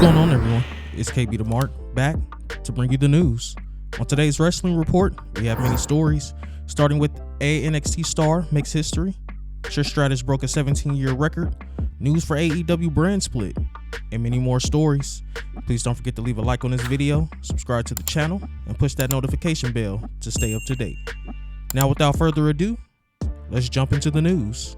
going on, everyone? It's KB the Mark, back to bring you the news. On today's wrestling report, we have many stories, starting with a NXT star makes history, Trish Stratus broke a 17-year record, news for AEW brand split, and many more stories. Please don't forget to leave a like on this video, subscribe to the channel, and push that notification bell to stay up to date. Now, without further ado, let's jump into the news.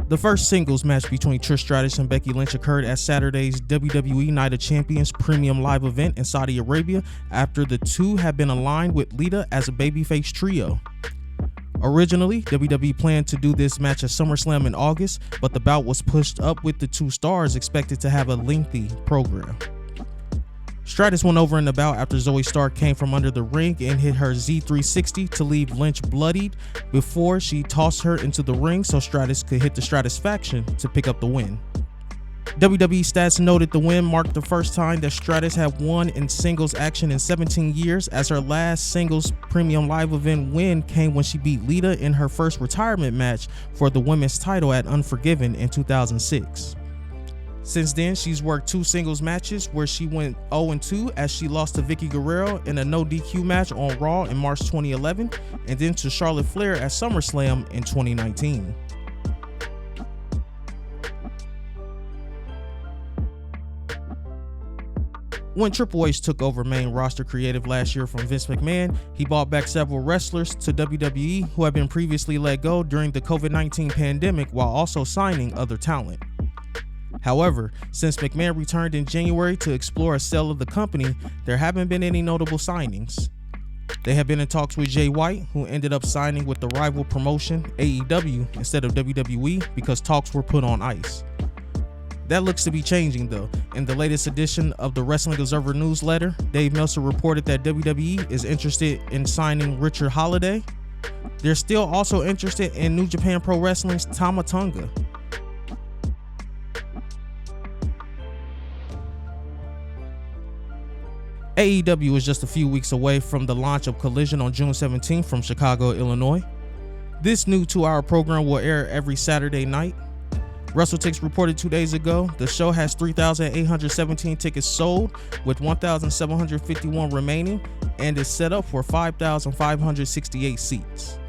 The first singles match between Trish Stratus and Becky Lynch occurred at Saturday's WWE Night of Champions premium live event in Saudi Arabia after the two had been aligned with Lita as a babyface trio. Originally, WWE planned to do this match at SummerSlam in August, but the bout was pushed up with the two stars expected to have a lengthy program. Stratus went over in the bout after Zoe Stark came from under the ring and hit her Z360 to leave Lynch bloodied before she tossed her into the ring so Stratus could hit the Stratusfaction to pick up the win. WWE stats noted the win marked the first time that Stratus had won in singles action in 17 years, as her last singles premium live event win came when she beat Lita in her first retirement match for the women's title at Unforgiven in 2006. Since then, she's worked two singles matches where she went 0-2 as she lost to Vicky Guerrero in a no DQ match on Raw in March 2011, and then to Charlotte Flair at SummerSlam in 2019. When Triple H took over main roster creative last year from Vince McMahon, he brought back several wrestlers to WWE who had been previously let go during the COVID-19 pandemic, while also signing other talent. However, since McMahon returned in January to explore a sale of the company, there haven't been any notable signings. They have been in talks with Jay White, who ended up signing with the rival promotion AEW instead of WWE because talks were put on ice. That looks to be changing though. In the latest edition of the Wrestling Observer newsletter, Dave Meltzer reported that WWE is interested in signing Richard Holiday. They're still also interested in New Japan Pro Wrestling's Tama Tonga. AEW is just a few weeks away from the launch of Collision on June 17th from Chicago, Illinois. This new 2-hour program will air every Saturday night. WrestleTix reported 2 days ago the show has 3,817 tickets sold, with 1,751 remaining, and is set up for 5,568 seats.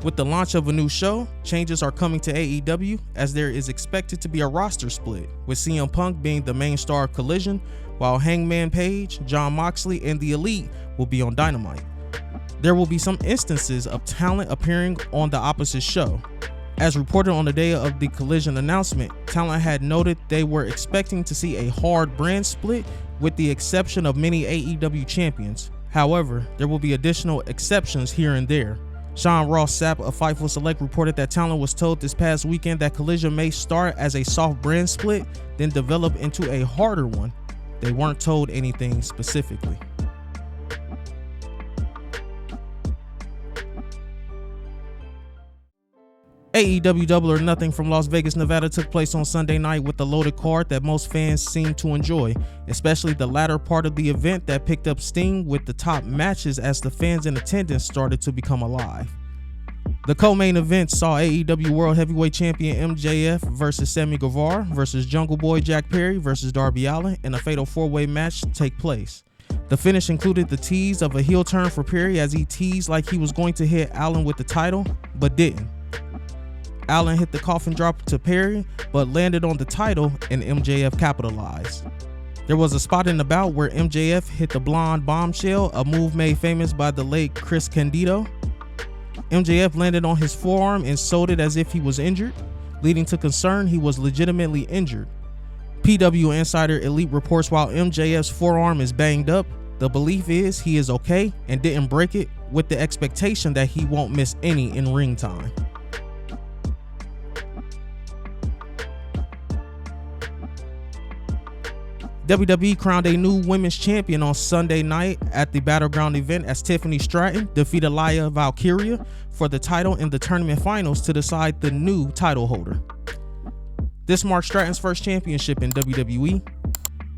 With the launch of a new show, changes are coming to AEW, as there is expected to be a roster split, with CM Punk being the main star of Collision, while Hangman Page, Jon Moxley, and The Elite will be on Dynamite. There will be some instances of talent appearing on the opposite show. As reported on the day of the Collision announcement, talent had noted they were expecting to see a hard brand split with the exception of many AEW champions. However, there will be additional exceptions here and there. Sean Ross Sapp of Fightful Select reported that talent was told this past weekend that Collision may start as a soft brand split, then develop into a harder one. They weren't told anything specifically. AEW Double or Nothing from Las Vegas, Nevada took place on Sunday night with a loaded card that most fans seemed to enjoy, especially the latter part of the event that picked up steam with the top matches as the fans in attendance started to become alive. The co-main event saw AEW World Heavyweight Champion MJF versus Sammy Guevara versus Jungle Boy Jack Perry versus Darby Allin in a fatal 4-way match take place. The finish included the tease of a heel turn for Perry as he teased like he was going to hit Allin with the title, but didn't. Allin hit the coffin drop to Perry, but landed on the title and MJF capitalized. There was a spot in the bout where MJF hit the blonde bombshell, a move made famous by the late Chris Candido. MJF landed on his forearm and sold it as if he was injured, leading to concern he was legitimately injured. PW Insider Elite reports while MJF's forearm is banged up, the belief is he is okay and didn't break it, with the expectation that he won't miss any in ring time. WWE crowned a new women's champion on Sunday night at the Battleground event as Tiffany Stratton defeated Laya Valkyria for the title in the tournament finals to decide the new title holder. This marks Stratton's first championship in WWE.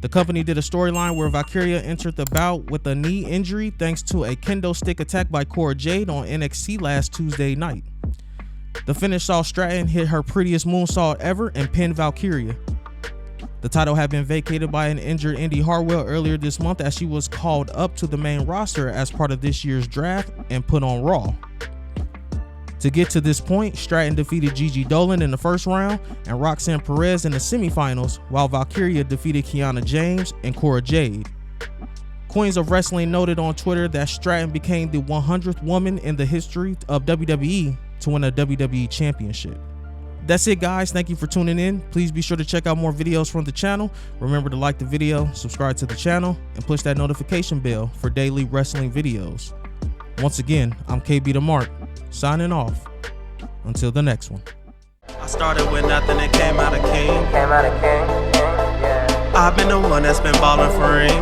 The company did a storyline where Valkyria entered the bout with a knee injury thanks to a kendo stick attack by Cora Jade on NXT last Tuesday night. The finish saw Stratton hit her prettiest moonsault ever and pin Valkyria. The title had been vacated by an injured Indy Hartwell earlier this month as she was called up to the main roster as part of this year's draft and put on Raw. To get to this point, Stratton defeated Gigi Dolan in the first round and Roxanne Perez in the semifinals, while Valkyria defeated Kiana James and Cora Jade. Queens of Wrestling noted on Twitter that Stratton became the 100th woman in the history of WWE to win a WWE championship. That's it, guys. Thank you for tuning in. Please be sure to check out more videos from the channel. Remember to like the video, subscribe to the channel, and push that notification bell for daily wrestling videos. Once again, I'm KB the Mark, signing off. Until the next one. I started with nothing and came out a king. I've been the one that's been ballin' for rings.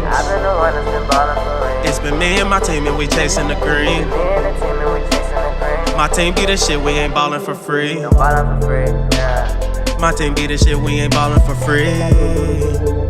It's been me and my team and we chasing the green. My team be the shit, we ain't ballin' for free. My team be the shit, we ain't ballin' for free.